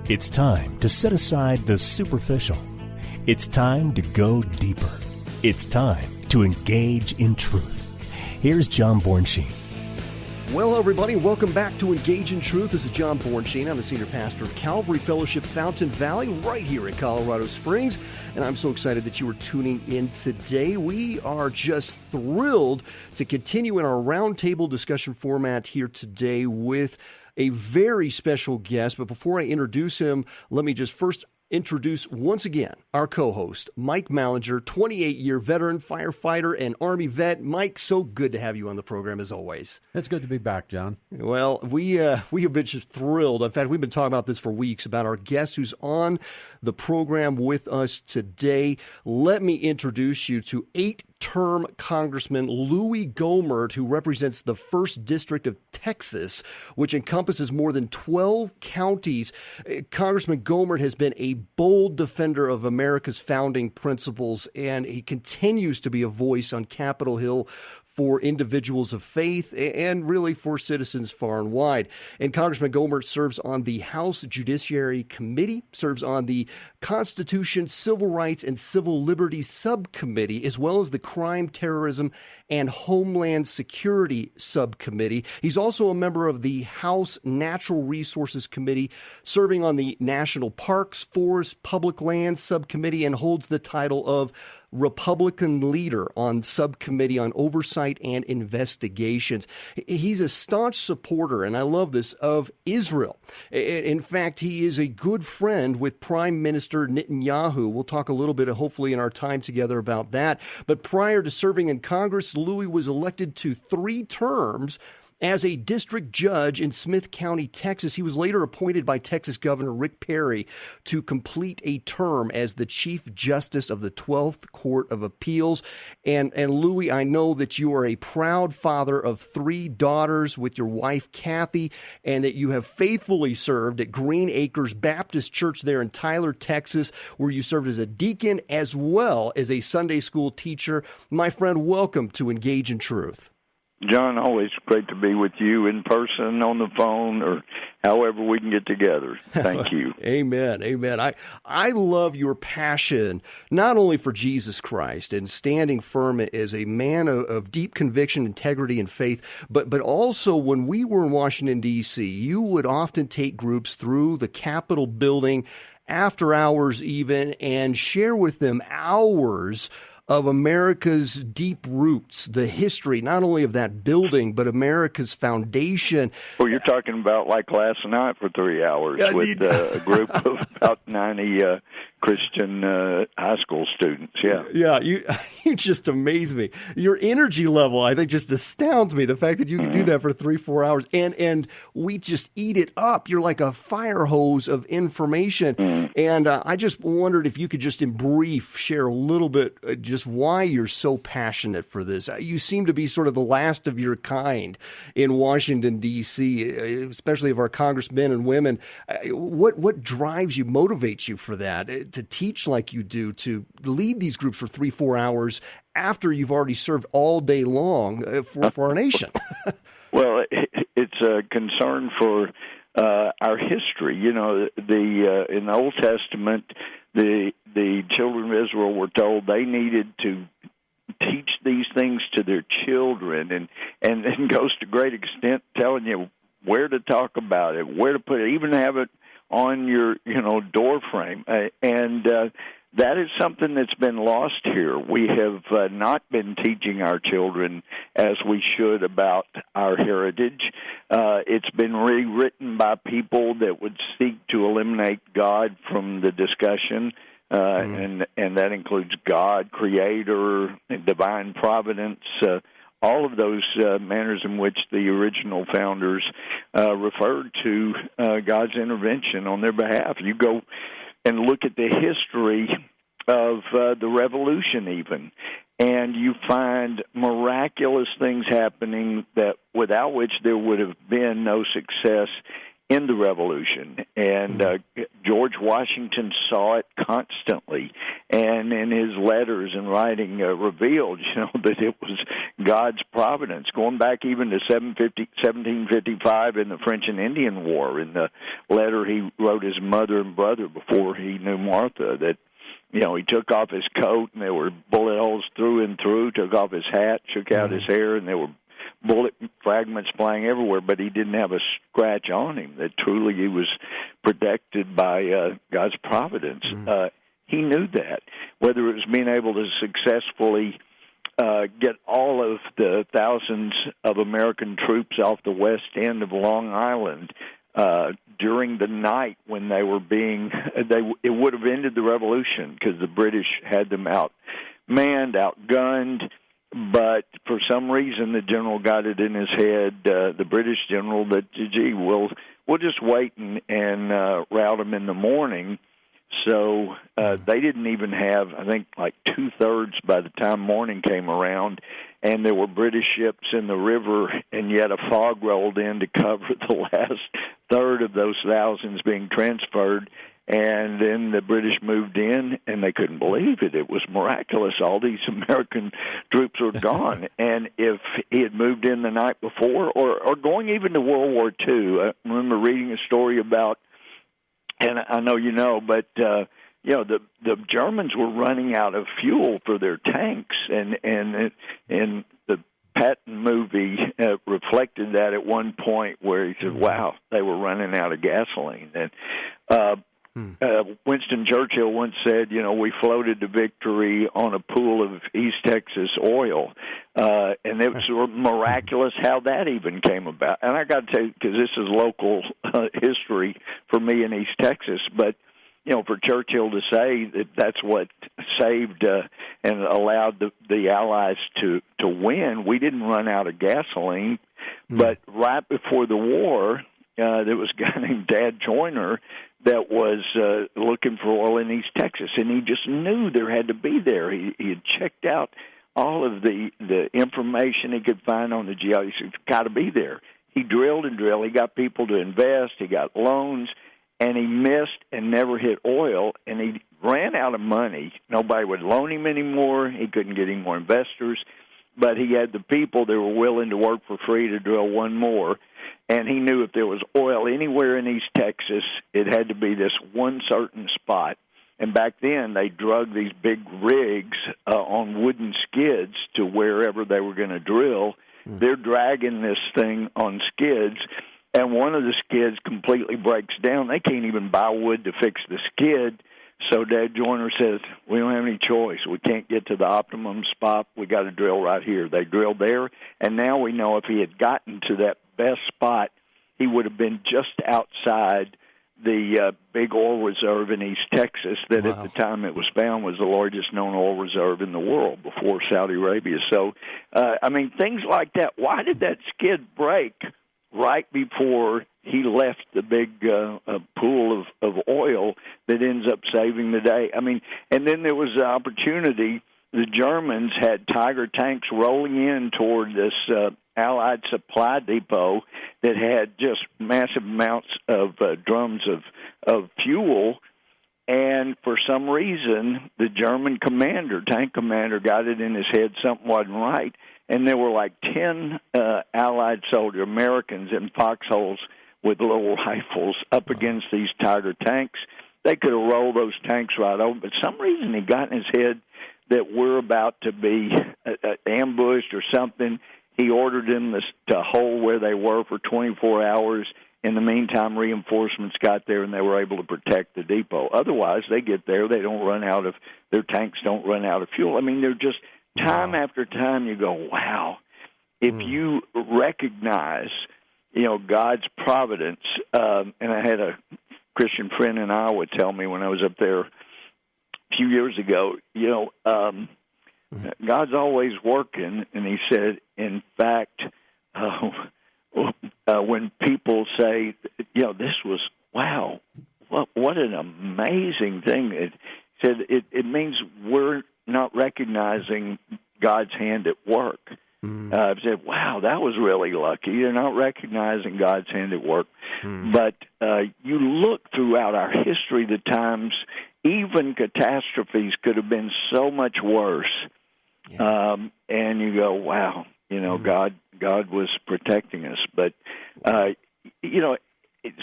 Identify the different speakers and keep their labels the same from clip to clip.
Speaker 1: It's time to set aside the superficial. It's time to go deeper. It's time to engage in truth. Here's John Bornschein.
Speaker 2: Well, everybody, welcome back to Engage in Truth. This is John Bornschein. I'm the senior pastor of Calvary Fellowship Fountain Valley right here in Colorado Springs, and I'm so excited that you are tuning in today. We are just thrilled to continue in our roundtable discussion format here today with a very special guest. But before I introduce him, let me just first introduce once again our co-host, Mike Mallinger, 28-year veteran firefighter and Army vet. Mike, so good to have you on the program as always.
Speaker 3: It's good to be back, John.
Speaker 2: Well, we have been just thrilled. In fact, we've been talking about this for weeks, about our guest who's on the program with us today. Let me introduce you to 8-term Congressman Louie Gohmert, who represents the 1st District of Texas, which encompasses more than 12 counties. Congressman Gohmert has been a bold defender of America's founding principles, and he continues to be a voice on Capitol Hill for individuals of faith and really for citizens far and wide. And Congressman Gohmert serves on the House Judiciary Committee, serves on the Constitution, Civil Rights, and Civil Liberties Subcommittee, as well as the Crime, Terrorism, and Homeland Security Subcommittee. He's also a member of the House Natural Resources Committee, serving on the National Parks, Forests, Public Lands Subcommittee, and holds the title of Republican leader on Subcommittee on Oversight and Investigations. He's a staunch supporter, and I love this, of Israel. In fact, he is a good friend with Prime Minister Netanyahu. We'll talk a little bit, hopefully, in our time together about that. But prior to serving in Congress, Louie was elected to 3 terms as a district judge in Smith County, Texas. He was later appointed by Texas Governor Rick Perry to complete a term as the Chief Justice of the 12th Court of Appeals. And Louie, I know that you are a proud father of 3 daughters with your wife, Kathy, and that you have faithfully served at Green Acres Baptist Church there in Tyler, Texas, where you served as a deacon as well as a Sunday school teacher. My friend, welcome to Engage in Truth.
Speaker 4: John, always great to be with you in person, on the phone, or however we can get together. Thank you.
Speaker 2: Amen. Amen. I love your passion, not only for Jesus Christ and standing firm as a man of deep conviction, integrity, and faith, but also when we were in Washington, D.C., you would often take groups through the Capitol building after hours even and share with them hours of America's deep roots, the history, not only of that building, but America's foundation.
Speaker 4: Well, you're talking about like last night for 3 hours with a group of about 90 Christian high school students.
Speaker 2: Yeah, you just amaze me. Your energy level, I think, just astounds me. The fact that you can do that for 3-4 hours, and we just eat it up. You're like a fire hose of information. And I just wondered if you could just in brief share a little bit just why you're so passionate for this. You seem to be sort of the last of your kind in Washington, D.C., especially of our congressmen and women. What drives you, motivates you for that, to teach like you do, to lead these groups for 3-4 hours after you've already served all day long for our nation?
Speaker 4: Well, it's a concern for our history. You know, in the Old Testament, the children of Israel were told they needed to teach these things to their children, and goes to great extent telling you where to talk about it, where to put it, even have it on your door frame, and that is something that's been lost here. We have not been teaching our children as we should about our heritage. It's been rewritten by people that would seek to eliminate God from the discussion, and that includes God, Creator, divine providence, all of those manners in which the original founders referred to God's intervention on their behalf. You go and look at the history of the Revolution even, and you find miraculous things happening that without which there would have been no success in the Revolution, and George Washington saw it constantly, and in his letters and writing revealed, that it was God's providence, going back even to 1755 in the French and Indian War. In the letter he wrote his mother and brother before he knew Martha, that he took off his coat and there were bullet holes through and through, took off his hat, shook out his hair, and there were bullet fragments flying everywhere, but he didn't have a scratch on him, that truly he was protected by God's providence. He knew that. Whether it was being able to successfully get all of the thousands of American troops off the west end of Long Island during the night when they were it would have ended the revolution because the British had them outmanned, outgunned. But for some reason, the general got it in his head, the British general, that, we'll just wait and rout them in the morning. So they didn't even have, I think, like two-thirds by the time morning came around, and there were British ships in the river, and yet a fog rolled in to cover the last third of those thousands being transferred. And then the British moved in, and they couldn't believe it. It was miraculous. All these American troops were gone. And if he had moved in the night before, or going even to World War II, I remember reading a story about, and I know you know, but the Germans were running out of fuel for their tanks, and the Patton movie reflected that at one point where he said, "Wow, they were running out of gasoline." And Winston Churchill once said, we floated to victory on a pool of East Texas oil. And it was miraculous how that even came about. And I got to tell you, because this is local history for me in East Texas, but, for Churchill to say that that's what saved and allowed the Allies to win, we didn't run out of gasoline. But right before the war, there was a guy named Dad Joyner that was looking for oil in East Texas, and he just knew there had to be there. He had checked out all of the information he could find on the geology. He said, it's got to be there. He drilled and drilled. He got people to invest. He got loans, and he missed and never hit oil, and he ran out of money. Nobody would loan him anymore. He couldn't get any more investors, but he had the people that were willing to work for free to drill one more. And he knew if there was oil anywhere in East Texas, it had to be this one certain spot. And back then, they drug these big rigs on wooden skids to wherever they were going to drill. They're dragging this thing on skids, and one of the skids completely breaks down. They can't even buy wood to fix the skid. So Dad Joyner says, we don't have any choice. We can't get to the optimum spot. We got to drill right here. They drilled there, and now we know if he had gotten to that best spot, he would have been just outside the big oil reserve in East Texas that at the time it was found was the largest known oil reserve in the world before Saudi Arabia. So, things like that. Why did that skid break right before he left the big pool of oil that ends up saving the day? And then there was the opportunity. The Germans had Tiger tanks rolling in toward this Allied supply depot that had just massive amounts of drums of fuel, and for some reason the German tank commander, got it in his head something wasn't right, and there were like 10 Allied Americans in foxholes with little rifles up against these Tiger tanks. They could have rolled those tanks right over, but for some reason he got in his head that we're about to be ambushed or something. He ordered them to hold where they were for 24 hours. In the meantime, reinforcements got there, and they were able to protect the depot. Otherwise, they get there, their tanks don't run out of fuel. They're just time after time you go, wow. If you recognize, God's providence, and I had a Christian friend in Iowa tell me when I was up there a few years ago, God's always working, and he said, in fact, when people say, this was, wow, what an amazing thing, it said it means we're not recognizing God's hand at work. I've said, wow, that was really lucky. You're not recognizing God's hand at work. But you look throughout our history, the times, even catastrophes could have been so much worse. And you go, wow, God was protecting us. But,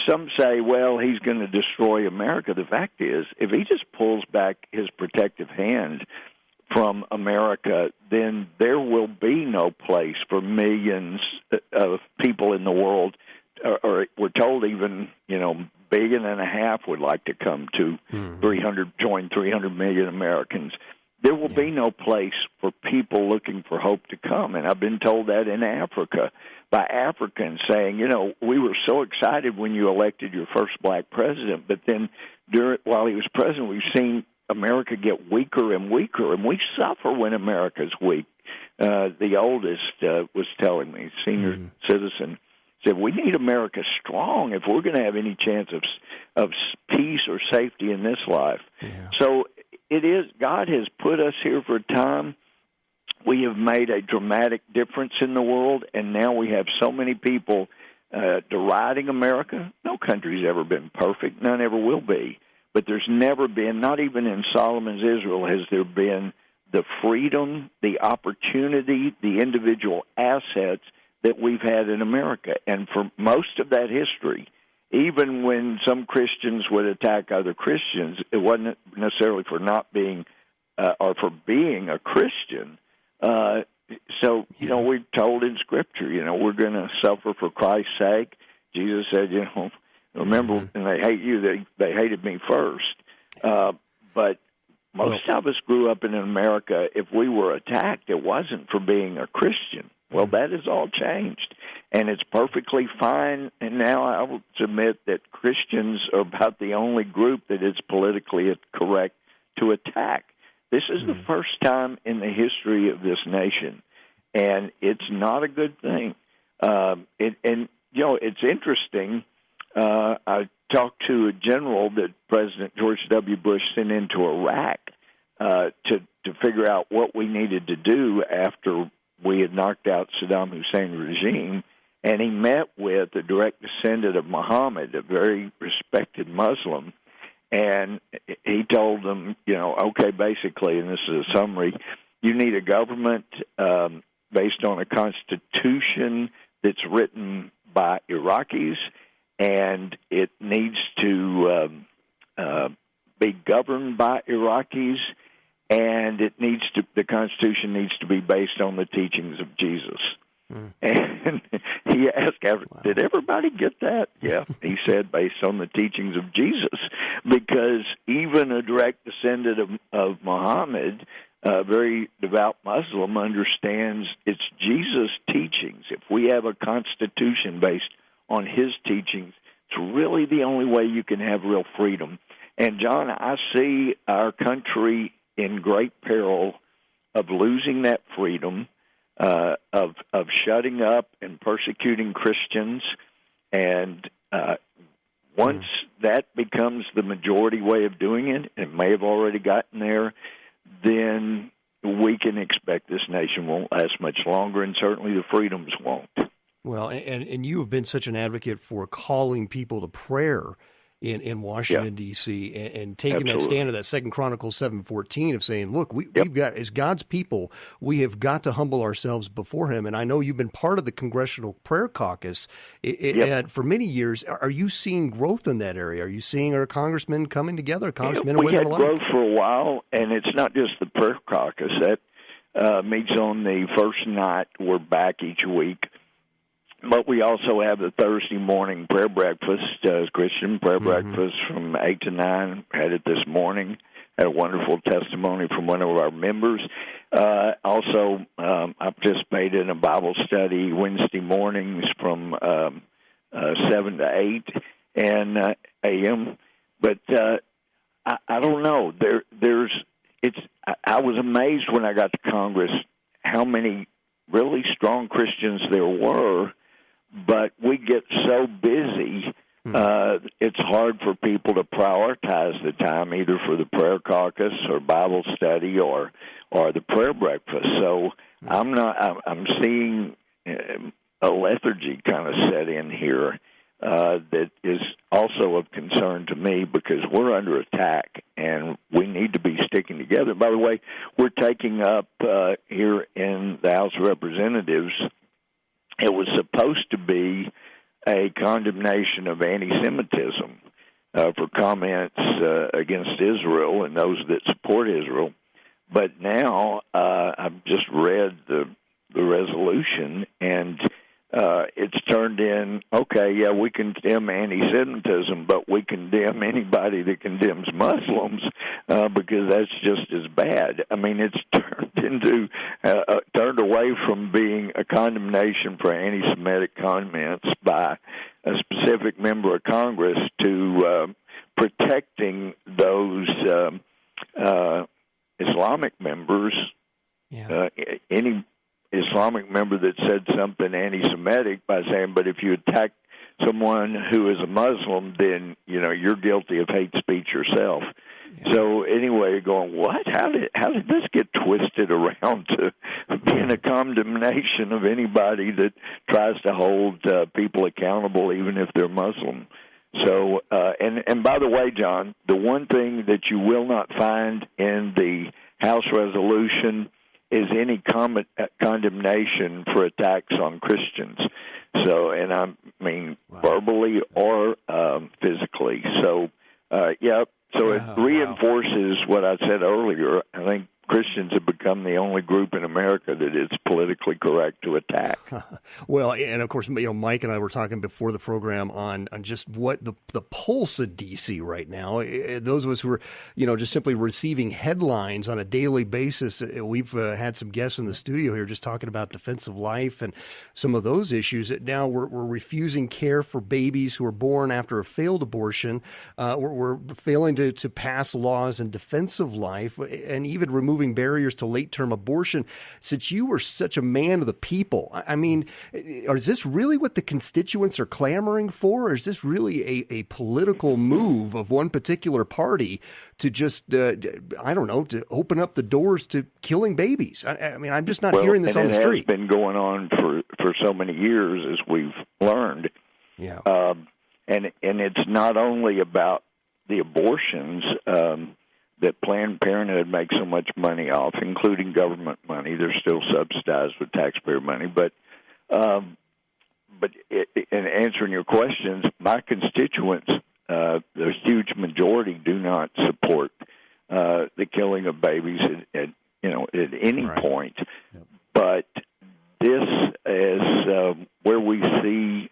Speaker 4: some say, well, he's going to destroy America. The fact is, if he just pulls back his protective hand from America, then there will be no place for millions of people in the world, or we're told even, 1.5 billion would like to come to join 300 million Americans. There will be no place for people looking for hope to come. And I've been told that in Africa by Africans saying, we were so excited when you elected your first black president, but then while he was president, we've seen America get weaker and weaker, and we suffer when America's weak. The oldest was telling me, senior citizen, said, we need America strong if we're going to have any chance of peace or safety in this life. Yeah. So it is, God has put us here for a time. We have made a dramatic difference in the world, and now we have so many people deriding America. No country's ever been perfect. None ever will be. But there's never been, not even in Solomon's Israel, has there been the freedom, the opportunity, the individual assets that we've had in America. And for most of that history, even when some Christians would attack other Christians, it wasn't necessarily for not being or for being a Christian. So, we're told in Scripture, we're going to suffer for Christ's sake. Jesus said, remember, when they hate you, they hated me first. But most of us grew up in America. If we were attacked, it wasn't for being a Christian. Well, that has all changed, and it's perfectly fine. And now I will submit that Christians are about the only group that is politically correct to attack. This is the first time in the history of this nation, and it's not a good thing. It's interesting. I talked to a general that President George W. Bush sent into Iraq to figure out what we needed to do after we had knocked out Saddam Hussein's regime, and he met with a direct descendant of Muhammad, a very respected Muslim, and he told them, okay, basically, and this is a summary, you need a government based on a constitution that's written by Iraqis, and it needs to be governed by Iraqis, and the Constitution needs to be based on the teachings of Jesus. And he asked, did everybody get that? Yeah, he said, based on the teachings of Jesus, because even a direct descendant of Muhammad, a very devout Muslim, understands it's Jesus' teachings. If we have a constitution based on his teachings, it's really the only way you can have real freedom. And, John, I see our country in great peril of losing that freedom, of shutting up and persecuting Christians. And once that becomes the majority way of doing it, it may have already gotten there, then we can expect this nation won't last much longer, and certainly the freedoms won't.
Speaker 2: Well, and you have been such an advocate for calling people to prayer in Washington, D.C., and taking that stand of that 2 Chronicles 7:14 of saying, look, we've got, as God's people, we have got to humble ourselves before him. And I know you've been part of the Congressional Prayer Caucus and for many years. Are you seeing growth in that area? Are you seeing our congressmen coming together, congressmen and women alike?
Speaker 4: We had growth for a while, and it's not just the Prayer Caucus. That meets on the first night. We're back each week. But we also have the Thursday morning prayer breakfast, Christian prayer breakfast from 8 to 9. Had it this morning. Had a wonderful testimony from one of our members. Also, I participated in a Bible study Wednesday mornings from 7 to 8 and a.m. But I don't know. I was amazed when I got to Congress how many really strong Christians there were. But we get so busy, it's hard for people to prioritize the time either for the prayer caucus or Bible study or the prayer breakfast. So I'm seeing a lethargy kind of set in here that is also of concern to me because we're under attack and we need to be sticking together. By the way, we're taking up here in the House of Representatives, it was supposed to be a condemnation of anti-Semitism for comments against Israel and those that support Israel. But now I've just read the resolution, and it's turned in, okay, yeah, we condemn anti-Semitism, but we condemn anybody that condemns Muslims because that's just as bad. I mean, it's turned away from being a condemnation for anti-Semitic comments by a specific member of Congress to protecting those Islamic members, any Islamic member that said something anti-Semitic by saying, but if you attack someone who is a Muslim, then, you're guilty of hate speech yourself. Yeah. So anyway, going, what? How did this get twisted around to being a condemnation of anybody that tries to hold people accountable, even if they're Muslim? So, and by the way, John, the one thing that you will not find in the House resolution is any condemnation for attacks on Christians. So, and I mean verbally or physically. So, So it reinforces what I said earlier. I think Christians have become the only group in America that it's politically correct to attack.
Speaker 2: Well, and of course, Mike and I were talking before the program on just what the pulse of D.C. right now. Those of us who are, just simply receiving headlines on a daily basis. We've had some guests in the studio here just talking about defensive life and some of those issues. Now we're refusing care for babies who are born after a failed abortion. We're failing to pass laws in defense of life and even removing barriers to late-term abortion. Since you were such a man of the people, I mean, is this really what the constituents are clamoring for? Or is this really a political move of one particular party to just, to open up the doors to killing babies? I mean, I'm just not hearing this on the street.
Speaker 4: It has been going on for so many years, as we've learned.
Speaker 2: Yeah.
Speaker 4: And it's not only about the abortions that Planned Parenthood makes so much money off, including government money. They're still subsidized with taxpayer money. But in answering your questions, my constituents, the huge majority, do not support the killing of babies at any point. Yep. But this is where we see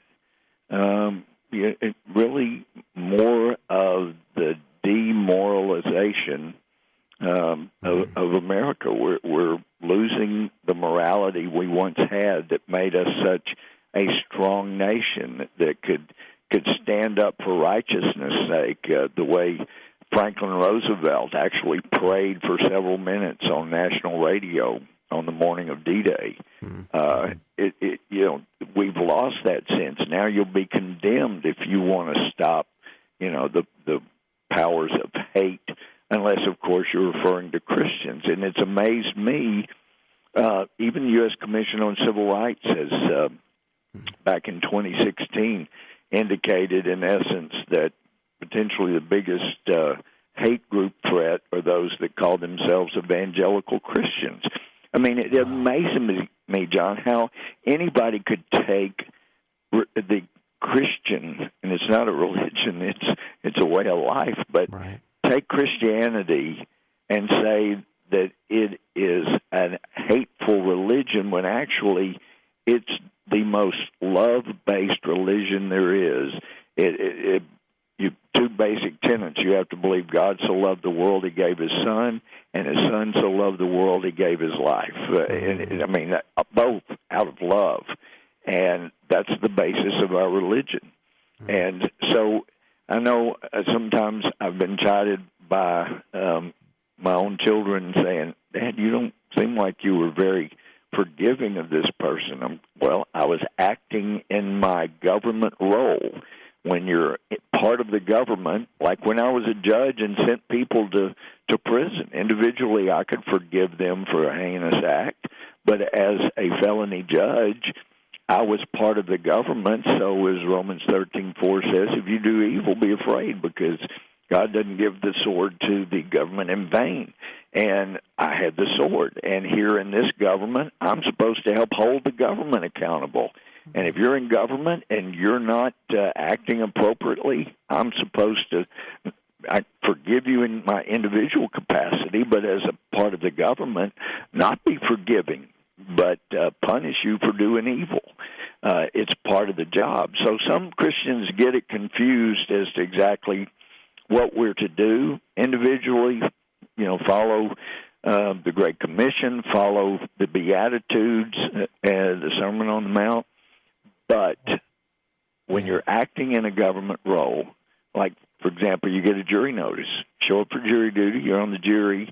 Speaker 4: really more of the demoralization of America. We're losing the morality we once had that made us such a strong nation that could stand up for righteousness' sake, the way Franklin Roosevelt actually prayed for several minutes on national radio on the morning of D-Day. We've lost that sense. Now you'll be condemned if you want to stop, the powers of hate, unless, of course, you're referring to Christians. And it's amazed me, even the U.S. Commission on Civil Rights has, back in 2016, indicated, in essence, that potentially the biggest hate group threat are those that call themselves evangelical Christians. I mean, it amazes me, John, how anybody could take the Christian, and it's not a religion, it's a way of life, but take Christianity and say that it is a hateful religion when actually it's the most love-based religion there is. You two basic tenets. You have to believe God so loved the world he gave his Son, and his Son so loved the world he gave his life. Both out of love. And that's the basis of our religion. And so I know sometimes I've been chided by my own children saying, Dad, you don't seem like you were very forgiving of this person. I was acting in my government role. When you're part of the government, like when I was a judge and sent people to prison, individually I could forgive them for a heinous act, But as a felony judge, I was part of the government, so as Romans 13:4 says, if you do evil, be afraid, because God doesn't give the sword to the government in vain. And I had the sword. And here in this government, I'm supposed to help hold the government accountable. And if you're in government and you're not acting appropriately, I'm supposed to I forgive you in my individual capacity, but as a part of the government, not be forgiving, but punish you for doing evil. It's part of the job. So some Christians get it confused as to exactly what we're to do individually, follow the Great Commission, follow the Beatitudes, the Sermon on the Mount. But when you're acting in a government role, like, for example, you get a jury notice, show up for jury duty, you're on the jury.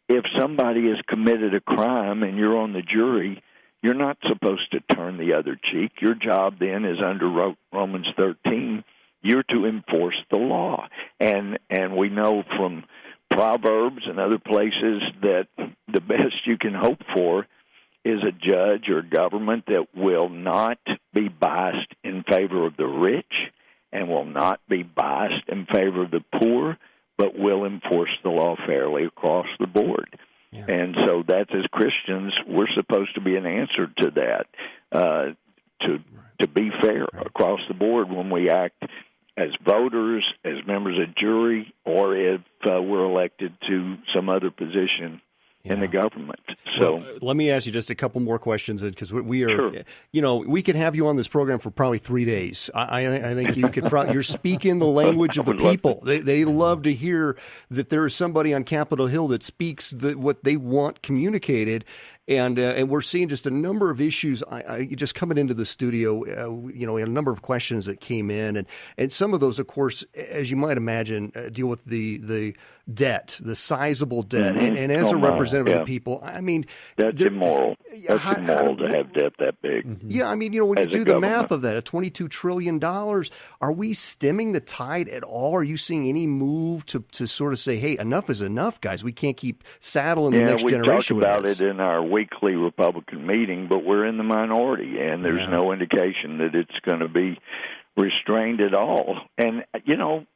Speaker 4: If somebody has committed a crime and you're on the jury, you're not supposed to turn the other cheek. Your job then is under Romans 13. You're to enforce the law. And we know from Proverbs and other places that the best you can hope for is a judge or government that will not be biased in favor of the rich and will not be biased in favor of the poor, but will enforce the law fairly across the board. Yeah. And so that's, as Christians, we're supposed to be an answer to that, to be fair across the board when we act as voters, as members of jury, or if we're elected to some other position in the government. So
Speaker 2: let me ask you just a couple more questions, because we are, we could have you on this program for probably 3 days. I think you could you're speaking the language of the people. They love to hear that there is somebody on Capitol Hill that speaks what they want communicated. And we're seeing just a number of issues. I just coming into the studio, we had a number of questions that came in, and some of those, of course, as you might imagine, deal with the debt, the sizable debt, and as a representative of the people, I mean,
Speaker 4: that's immoral. That's immoral to have debt that big.
Speaker 2: Mm-hmm. Yeah, I mean, when you do the math of that, at $22 trillion, are we stemming the tide at all? Are you seeing any move to sort of say, hey, enough is enough, guys? We can't keep saddling the next generation with this.
Speaker 4: We talked about it in our weekly Republican meeting, but we're in the minority, and there's no indication that it's going to be restrained at all. And,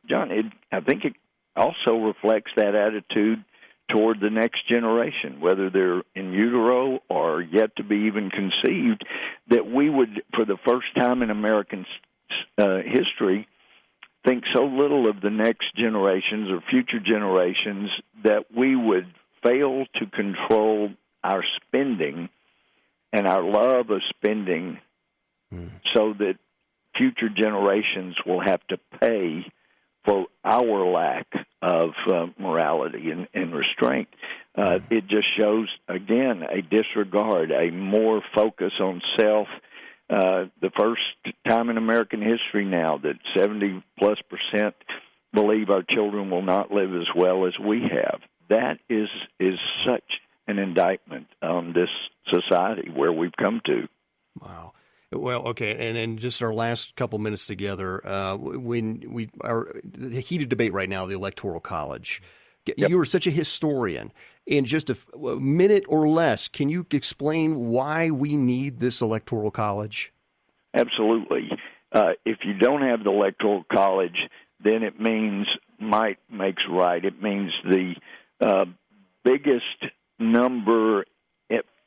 Speaker 4: John, I think it also reflects that attitude toward the next generation, whether they're in utero or yet to be even conceived, that we would, for the first time in American history, think so little of the next generations or future generations that we would fail to control our spending and our love of spending so that future generations will have to pay for our lack of morality and restraint. It just shows, again, a disregard, a more focus on self. The first time in American history now that 70+% believe our children will not live as well as we have. That is such an indictment on this society where we've come to.
Speaker 2: Wow. Well, okay, and then just our last couple minutes together, when we are the heated debate right now, the Electoral College. Yep. You are such a historian. In just a minute or less, can you explain why we need this Electoral College?
Speaker 4: Absolutely. If you don't have the Electoral College, then it means might makes right. It means the biggest number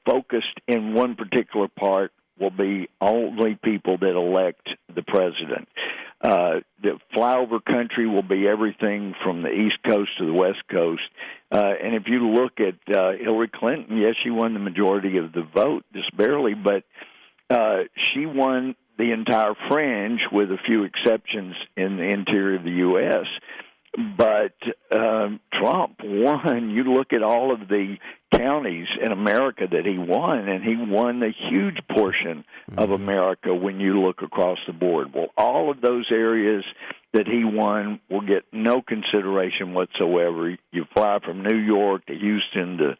Speaker 4: focused in one particular part will be only people that elect the president. The flyover country will be everything from the East Coast to the West Coast. And if you look at Hillary Clinton, yes, she won the majority of the vote, just barely, but she won the entire fringe with a few exceptions in the interior of the U.S., but Trump won. You look at all of the counties in America that he won, and he won a huge portion of America when you look across the board. Well, all of those areas that he won will get no consideration whatsoever. You fly from New York to Houston to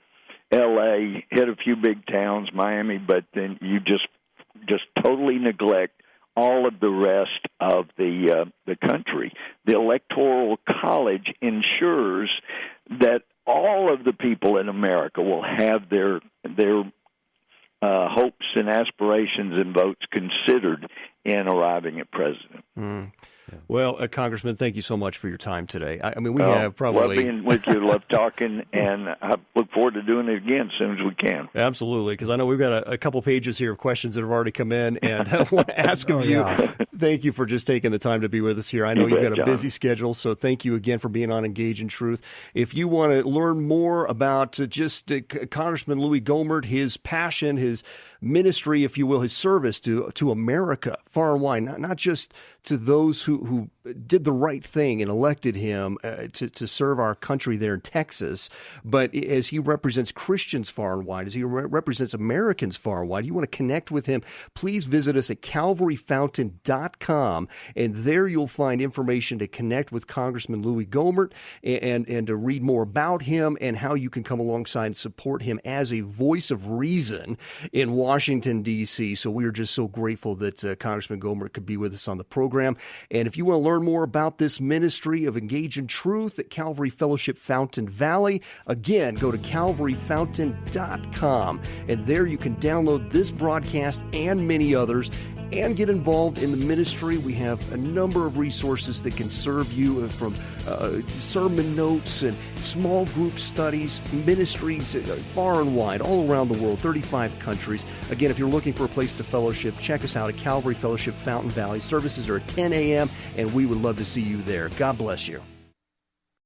Speaker 4: L.A., hit a few big towns, Miami, but then you just totally neglect all of the rest of the country. The Electoral College ensures that all of the people in America will have their and aspirations and votes considered in arriving at president.
Speaker 2: Well, Congressman, thank you so much for your time today. I mean, we have probably...
Speaker 4: Love being with you, love talking, and I look forward to doing it again as soon as we can.
Speaker 2: Absolutely, because I know we've got a couple pages here of questions that have already come in, and I want to ask of you, thank you for just taking the time to be with us here. I know you've got a busy schedule, so thank you again for being on Engage in Truth. If you want to learn more about Congressman Louie Gohmert, his passion, his ministry, if you will, his service to America, far and wide, not just to those who did the right thing and elected him to serve our country there in Texas, but as he represents Christians far and wide, as he represents Americans far and wide, you want to connect with him, please visit us at calvaryfountain.com, and there you'll find information to connect with Congressman Louie Gohmert and to read more about him and how you can come alongside and support him as a voice of reason in Washington, D.C. So we are just so grateful that Congressman Gohmert could be with us on the program. And if you want to learn more about this ministry of Engage in Truth at Calvary Fellowship Fountain Valley, again, go to calvaryfountain.com, and there you can download this broadcast and many others and get involved in the ministry. We have a number of resources that can serve you, from sermon notes and small group studies, ministries far and wide, all around the world, 35 countries. Again, if you're looking for a place to fellowship, check us out at Calvary Fellowship Fountain Valley. Services are at 10 a.m., and we would love to see you there. God bless you.